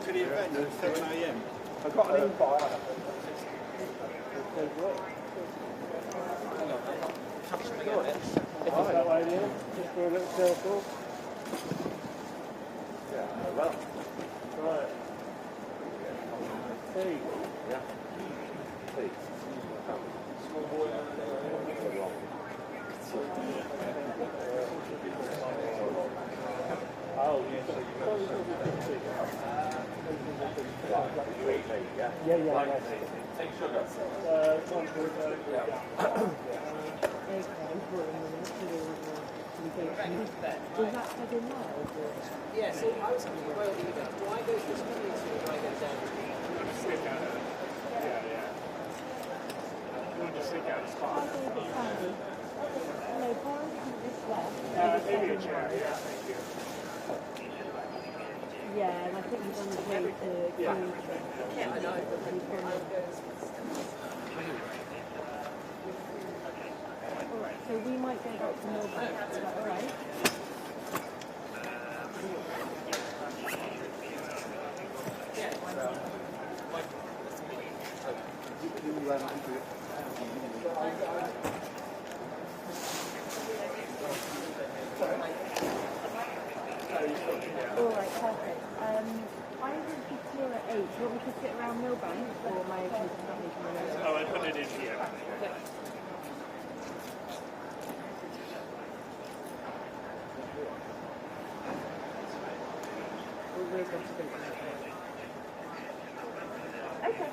to the event at 7 AM. I've got an invite. That way, yeah. Just for a little circle. Yeah, well. Right. Hey. Yeah. Hey. Small boy. Oh, yeah. Yeah. Take sugar. Was that said in there? Yeah, so I was thinking, well, do I go to this community or do I go down? Stick out of yeah. You want to stick out of spot. No, Boris this left. Maybe a chair, yeah, thank you. Yeah, and I think he's on his way to community. Yeah, I know, but then Alright, so we might go back to Melbourne. Is that alright? Alright, perfect. I will be clear at 8. Do you want me to sit around Millbank or am I okay to start making my notes? Oh, I put it in here. Okay.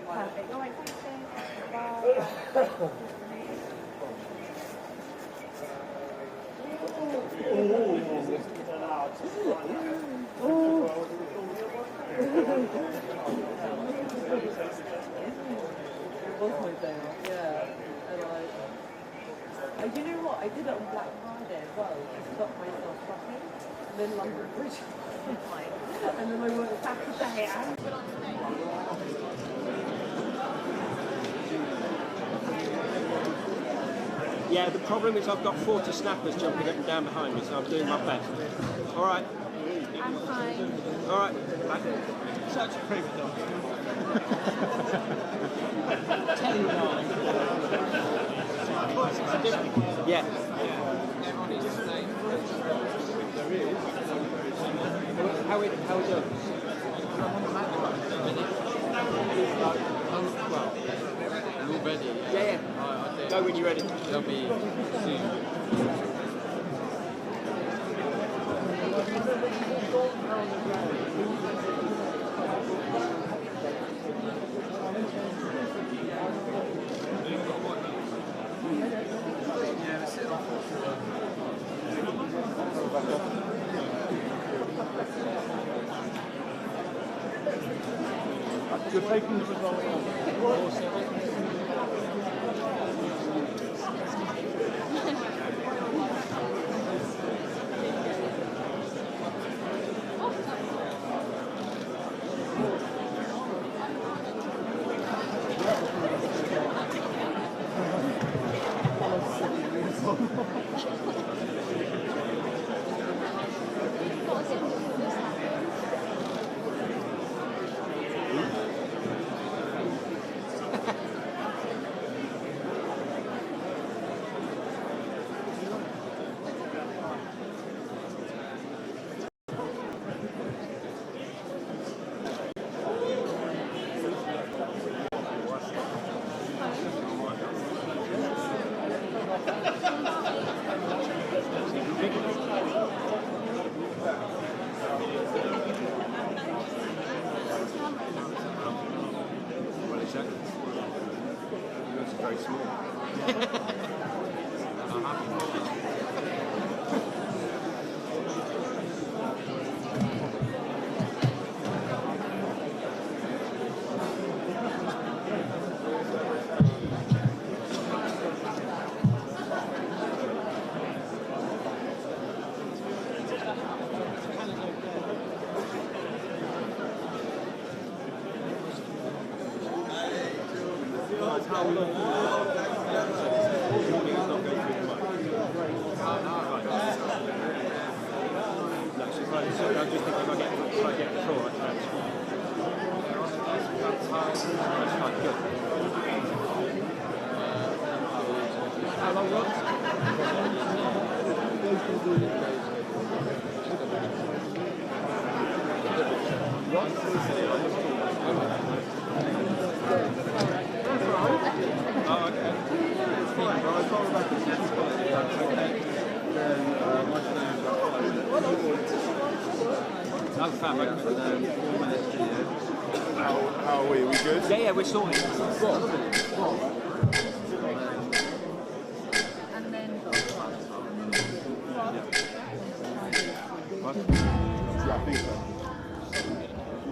Perfect. Alright, thanks, Dave. Bye. You know what? I did it on Black Friday as well to stop myself shopping. And then London Bridge and then I worked Saturday and Yeah, the problem is I've got 40 snappers jumping up and down behind me, so I'm doing my best. All right. I'm fine. All right. Back. Such a prima donna. Yeah. How we doing? Well, we're all ready. Yeah. Go when you're ready. They'll be soon. You're taking the result Very small. How long? No, I'm just thinking if I get the floor, that's quite good. How long was it? Oh, okay. How are we? Are we good? Yeah, we're sorted.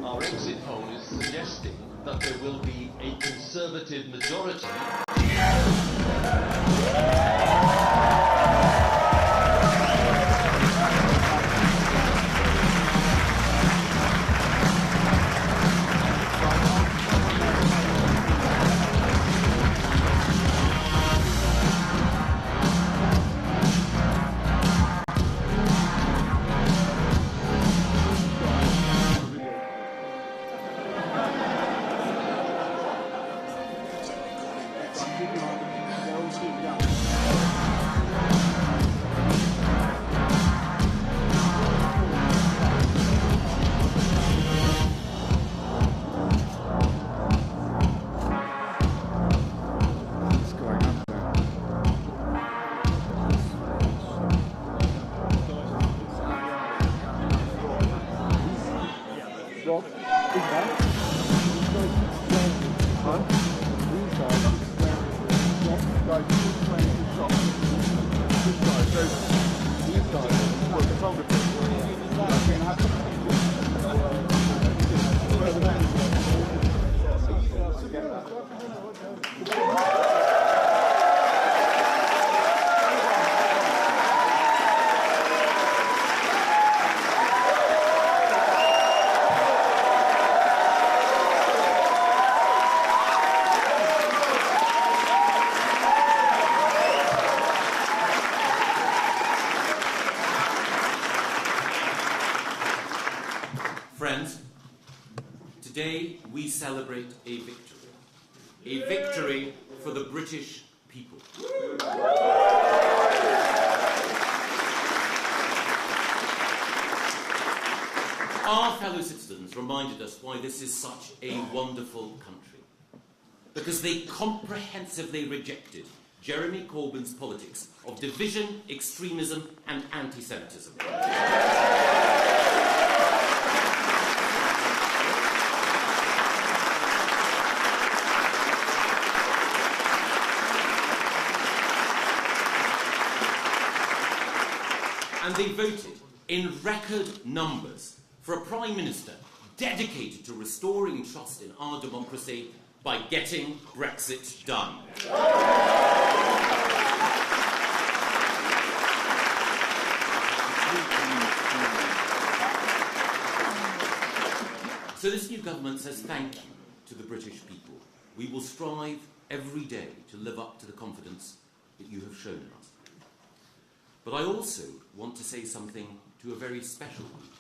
Our exit poll is suggesting that there will be a Conservative majority. Friends, today we celebrate a victory for the British people. Our fellow citizens reminded us why this is such a wonderful country, because they comprehensively rejected Jeremy Corbyn's politics of division, extremism and anti-Semitism. And they voted in record numbers for a Prime Minister dedicated to restoring trust in our democracy by getting Brexit done. So this new government says thank you to the British people. We will strive every day to live up to the confidence that you have shown in us. But I also want to say something to a very special group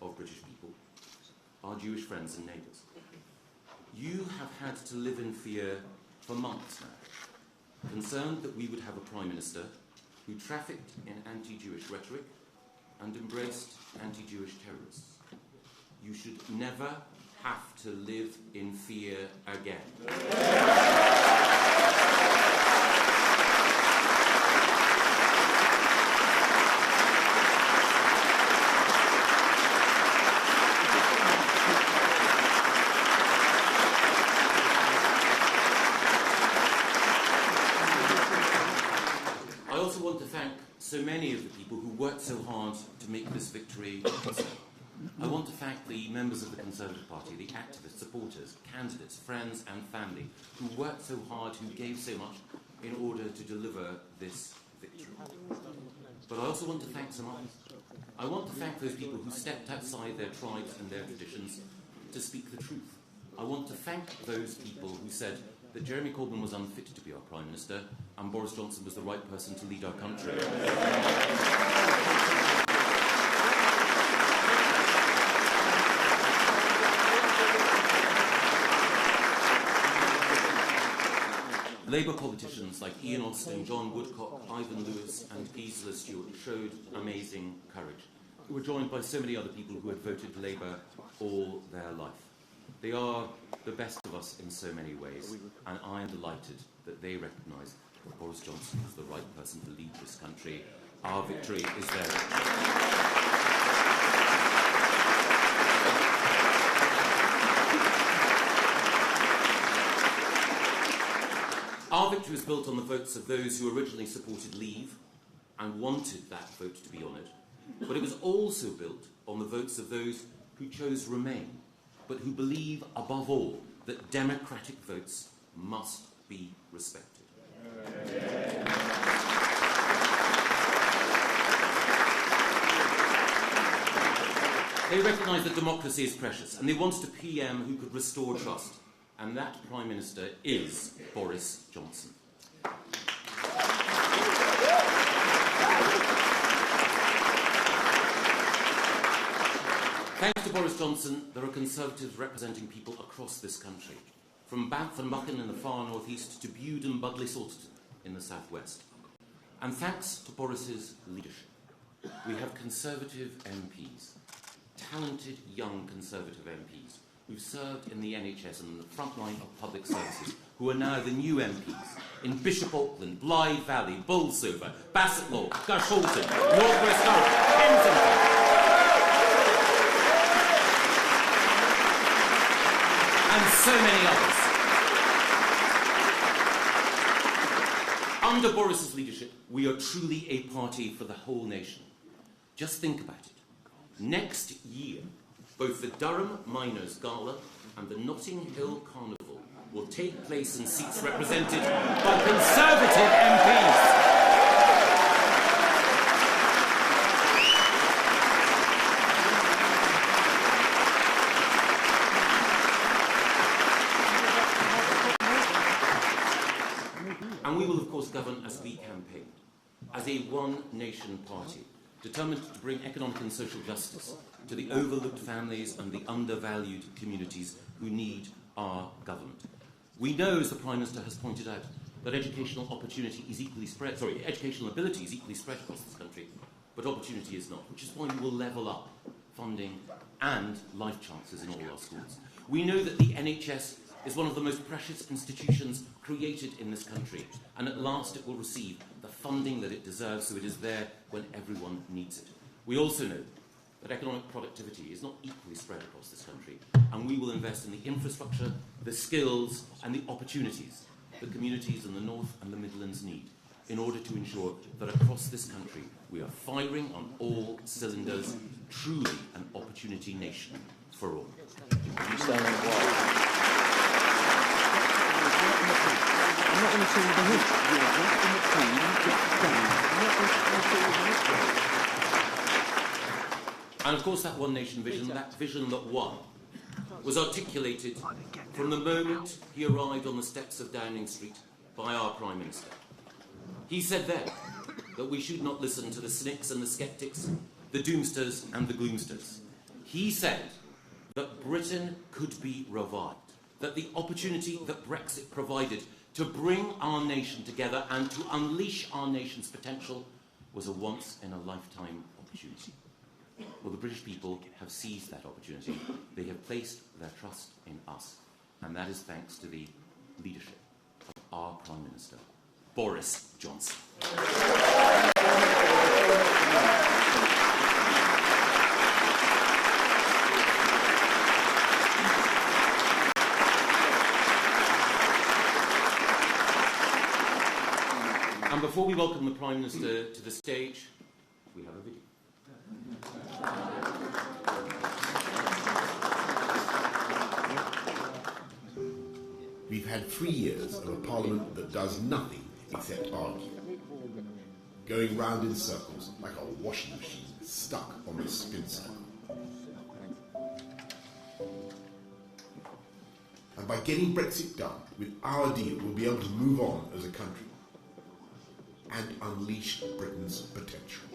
of British people, our Jewish friends and neighbours. You have had to live in fear for months now, concerned that we would have a Prime Minister who trafficked in anti-Jewish rhetoric and embraced anti-Jewish terrorists. You should never have to live in fear again. So many of the people who worked so hard to make this victory possible. I want to thank the members of the Conservative Party, the activists, supporters, candidates, friends and family who worked so hard, who gave so much in order to deliver this victory. But I also want to thank some others. I want to thank those people who stepped outside their tribes and their traditions to speak the truth. I want to thank those people who said that Jeremy Corbyn was unfit to be our Prime Minister and Boris Johnson was the right person to lead our country. Labour politicians like Ian Austin, John Woodcock, Ivan Lewis and Gisela Stewart showed amazing courage, who were joined by so many other people who had voted Labour all their life. They are the best of us in so many ways, and I am delighted that they recognise that Boris Johnson is the right person to lead this country. Our victory is their victory. Our victory was built on the votes of those who originally supported Leave and wanted that vote to be honoured, but it was also built on the votes of those who chose Remain, but who believe, above all, that democratic votes must be respected. They recognise that democracy is precious, and they wanted a PM who could restore trust. And that Prime Minister is Boris Johnson. Thanks to Boris Johnson, there are Conservatives representing people across this country, from Banff-and-Buchan in the far northeast to Bude and Budleigh-Salterton in the southwest. And thanks to Boris's leadership, we have Conservative MPs, talented young Conservative MPs, who've served in the NHS and in the front line of public services, who are now the new MPs in Bishop Auckland, Blythe Valley, Bolsover, Bassetlaw, Garshalton, North West Durham, Kensington. And so many others. Under Boris's leadership, we are truly a party for the whole nation. Just think about it. Next year, both the Durham Miners' Gala and the Notting Hill Carnival will take place in seats represented by Conservative MPs. And we will, of course, govern as we campaign, as a one-nation party, determined to bring economic and social justice to the overlooked families and the undervalued communities who need our government. We know, as the Prime Minister has pointed out, that educational ability is equally spread across this country, but opportunity is not, which is why we will level up funding and life chances in all our schools. We know that the NHS is one of the most precious institutions created in this country, and at last it will receive the funding that it deserves, so it is there when everyone needs it. We also know that economic productivity is not equally spread across this country, and we will invest in the infrastructure, the skills and the opportunities that communities in the North and the Midlands need in order to ensure that across this country we are firing on all cylinders, truly an opportunity nation for all. And of course that one nation vision, that vision that won, was articulated from the moment he arrived on the steps of Downing Street by our Prime Minister. He said then that we should not listen to the cynics and the sceptics, the doomsters and the gloomsters. He said that Britain could be revived, that the opportunity that Brexit provided to bring our nation together and to unleash our nation's potential was a once-in-a-lifetime opportunity. Well, the British people have seized that opportunity. They have placed their trust in us. And that is thanks to the leadership of our Prime Minister, Boris Johnson. And before we welcome the Prime Minister to the stage, we have a video. We've had 3 years of a parliament that does nothing except argue, going round in circles like a washing machine stuck on a spin cycle. And by getting Brexit done, with our deal, we'll be able to move on as a country and unleash Britain's potential.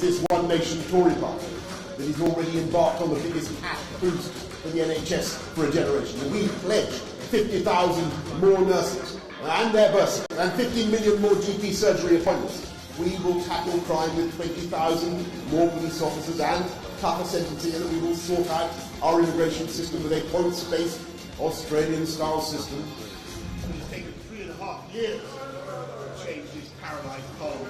this One Nation Tory party that is already embarked on the biggest cash boost for the NHS for a generation. And we pledge 50,000 more nurses and their bursaries and 15 million more GP surgery appointments. We will tackle crime with 20,000 more police officers and tougher sentencing, and we will sort out our immigration system with a points-based Australian-style system. It's taken 3.5 years to change this paralysed pole.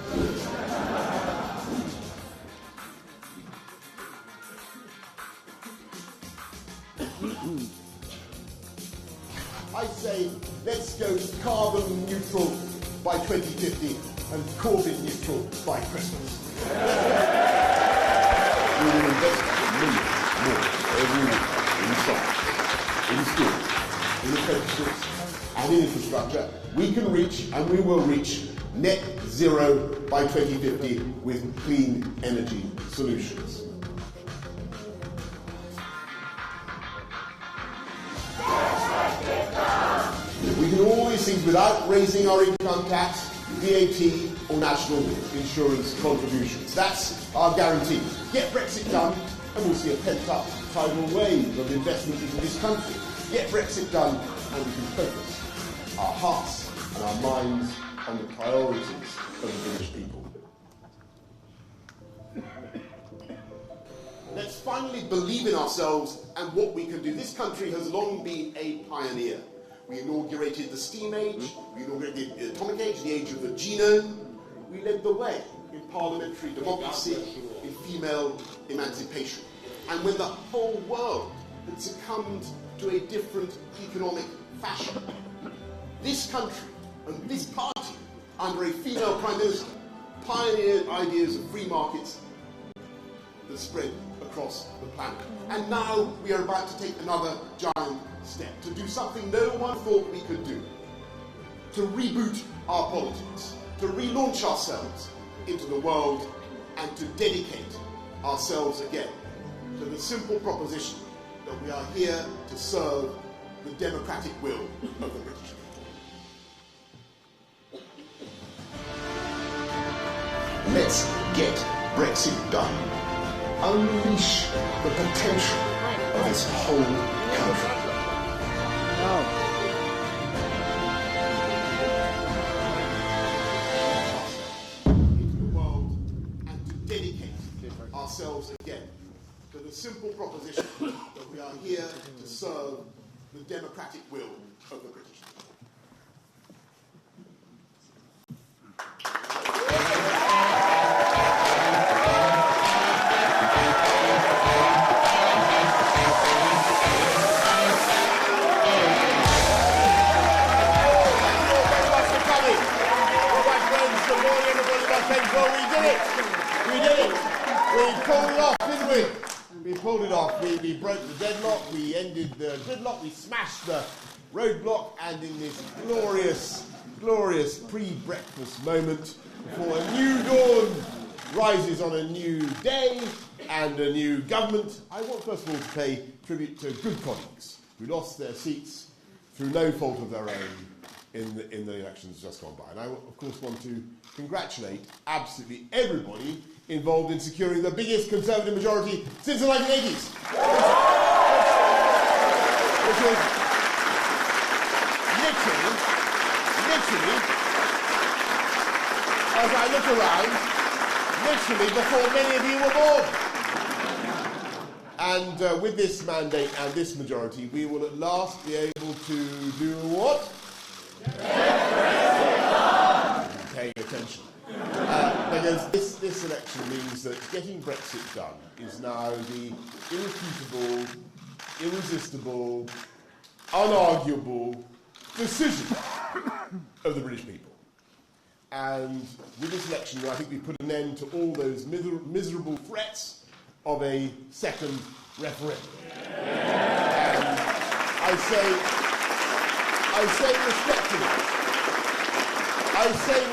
I say, let's go carbon neutral by 2050 and Corbyn neutral by Christmas. We will invest millions more every year in science, in schools, in apprenticeships, and in infrastructure. We can reach, and we will reach, net zero by 2050 with clean energy solutions. We can do all these things without raising our income tax, VAT or national insurance contributions. That's our guarantee. Get Brexit done and we'll see a pent-up tidal wave of investment into this country. Get Brexit done and we can focus our hearts and our minds on the priorities of the British people. Let's finally believe in ourselves and what we can do. This country has long been a pioneer. We inaugurated the steam age, we inaugurated the atomic age, the age of the genome. We led the way in parliamentary democracy, in female emancipation. And when the whole world had succumbed to a different economic fashion, this country and this party, under a female prime minister, pioneered ideas of free markets that spread across the planet. And now we are about to take another giant step to do something no one thought we could do, to reboot our politics, to relaunch ourselves into the world and to dedicate ourselves again to the simple proposition that we are here to serve the democratic will of the British people. Let's get Brexit done. Unleash the potential of this whole country. Into the world and to dedicate ourselves again to the simple proposition that we are here to serve the democratic will of the British people. We pulled it off. We broke the deadlock, we ended the gridlock, we smashed the roadblock, and in this glorious pre-breakfast moment before a new dawn rises on a new day and a new government, I want first of all to pay tribute to good colleagues who lost their seats through no fault of their own in the elections just gone by. And I, of course, want to congratulate absolutely everybody involved in securing the biggest Conservative majority since the 1980s. Which was literally, as I look around, literally before many of you were born. And with this mandate and this majority, we will at last be able to do what? Paying attention. Because this election means that getting Brexit done is now the irrefutable, irresistible, unarguable decision of the British people. And with this election, I think we put an end to all those miserable threats of a second referendum. And I say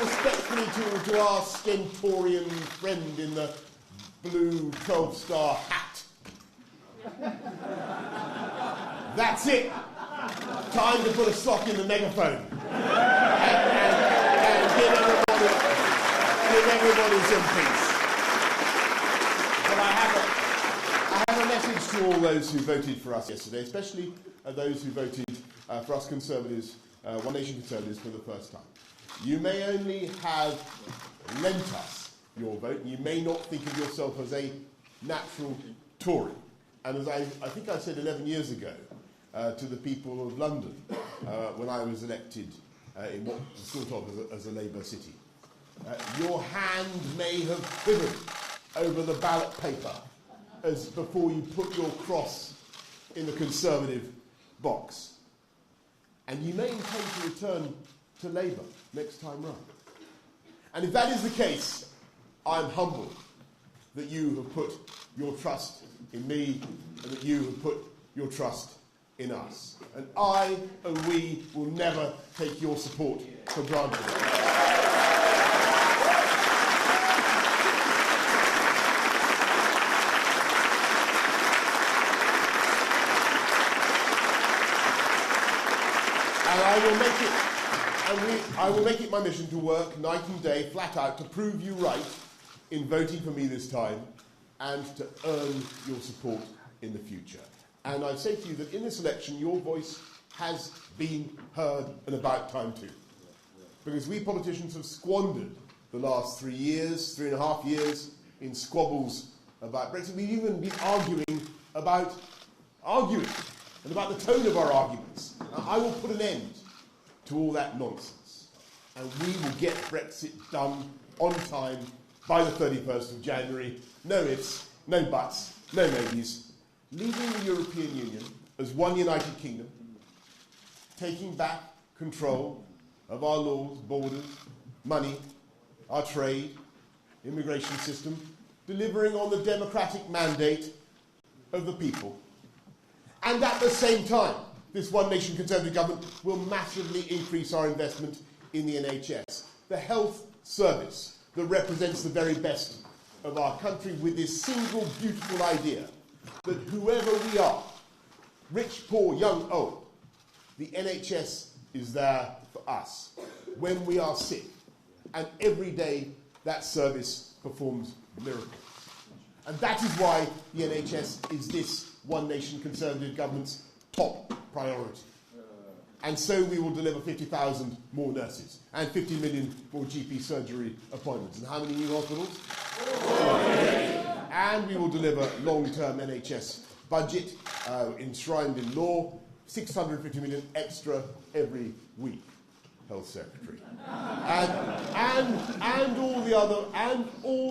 respectfully to our stentorian friend in the blue 12-star hat. That's it. Time to put a sock in the megaphone and give everybody some peace. welcome all those who voted for us yesterday, especially those who voted for us Conservatives, One Nation Conservatives, for the first time. You may only have lent us your vote, and you may not think of yourself as a natural Tory. And as I think I said 11 years ago to the people of London when I was elected in what was thought of as a Labour city, your hand may have quivered over the ballot paper as before you put your cross in the Conservative box. And you may intend to return to Labour next time round. And if that is the case, I'm humbled that you have put your trust in me and that you have put your trust in us. And I and we will never take your support for granted. And I will make it my mission to work night and day, flat out, to prove you right in voting for me this time and to earn your support in the future. And I say to you that in this election, your voice has been heard, and about time too. Because we politicians have squandered the last 3 years, 3.5 years, in squabbles about Brexit. We've even been arguing and about the tone of our arguments. Now, I will put an end to all that nonsense, and we will get Brexit done on time by the 31st of January. No ifs, no buts, no maybes. Leaving the European Union as one united kingdom, taking back control of our laws, borders, money, our trade, immigration system, delivering on the democratic mandate of the people. And at the same time, this One Nation Conservative government will massively increase our investment in the NHS, the health service that represents the very best of our country, with this single beautiful idea that whoever we are, rich, poor, young, old, the NHS is there for us when we are sick. And every day that service performs miracles. And that is why the NHS is this One Nation Conservative government's top priority. And so we will deliver 50,000 more nurses and 50 million more GP surgery appointments. And how many new hospitals? And we will deliver long-term NHS budget enshrined in law, 650 million extra every week, Health Secretary. And all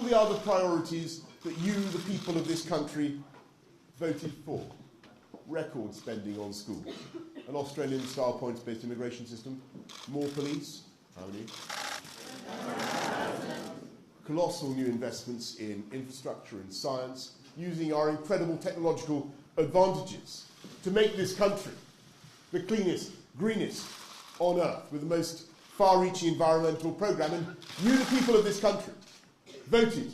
the other priorities that you, the people of this country, voted for. Record spending on schools, an Australian-style points-based immigration system, more police, how many? Colossal new investments in infrastructure and science, using our incredible technological advantages to make this country the cleanest, greenest on earth, with the most far-reaching environmental programme. And you, the people of this country, voted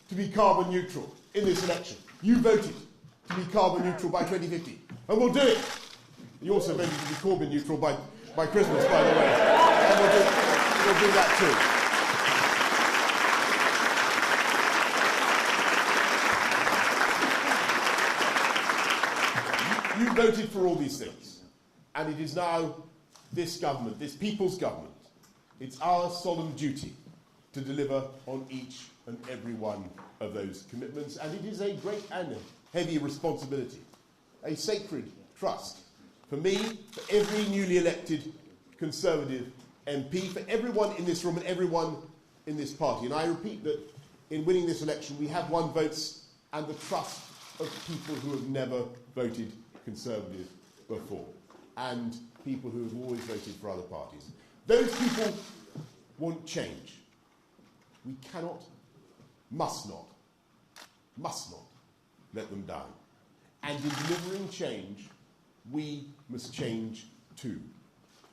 to be carbon neutral in this election. You voted to be carbon neutral by 2050. And we'll do it. You also voted to be carbon neutral by Christmas, by the way. And we'll do that too. You voted for all these things. And it is now this government, this people's government, it's our solemn duty to deliver on each and every one of those commitments. And it is a great and heavy responsibility, a sacred trust for me, for every newly elected Conservative MP, for everyone in this room and everyone in this party. And I repeat that in winning this election, we have won votes and the trust of people who have never voted Conservative before, and people who have always voted for other parties. Those people want change. We cannot, must not let them down. And in delivering change, we must change too.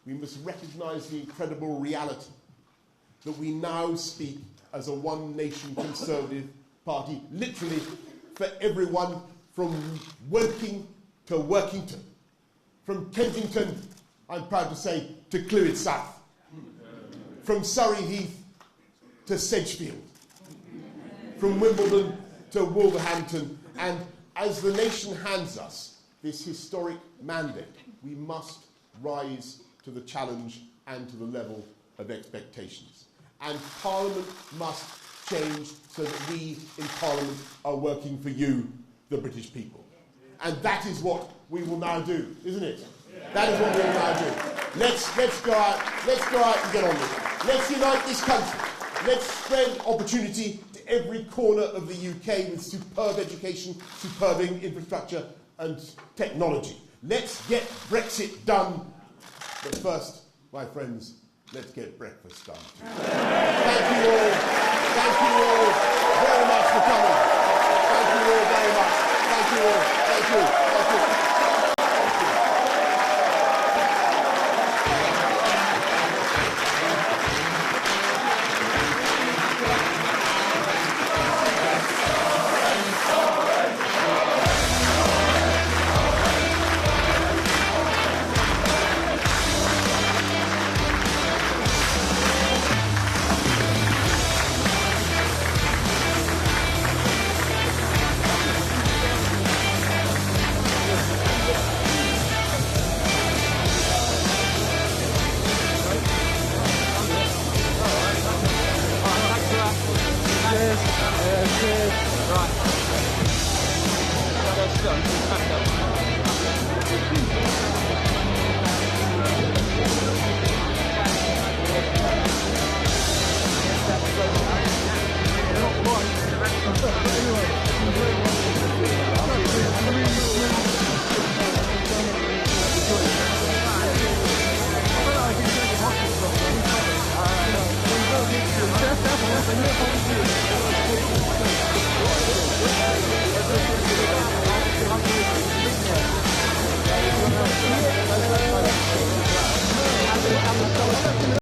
We must recognise the incredible reality that we now speak as a one-nation Conservative party, literally for everyone from Woking to Workington, from Kensington, I'm proud to say, to Clwyd South, from Surrey Heath to Sedgefield, from Wimbledon to Wolverhampton, and as the nation hands us this historic mandate, we must rise to the challenge and to the level of expectations. And Parliament must change so that we in Parliament are working for you, the British people. And that is what we will now do, isn't it? That is what we will now do. Let's go out and get on with it. Let's unite this country. Let's spread opportunity to every corner of the UK with superb education, superb infrastructure and technology. Let's get Brexit done. But first, my friends, let's get breakfast done. Thank you all very much for coming. Thank you all very much. Thank you all. Thank you. Thank you. Cheers. Right.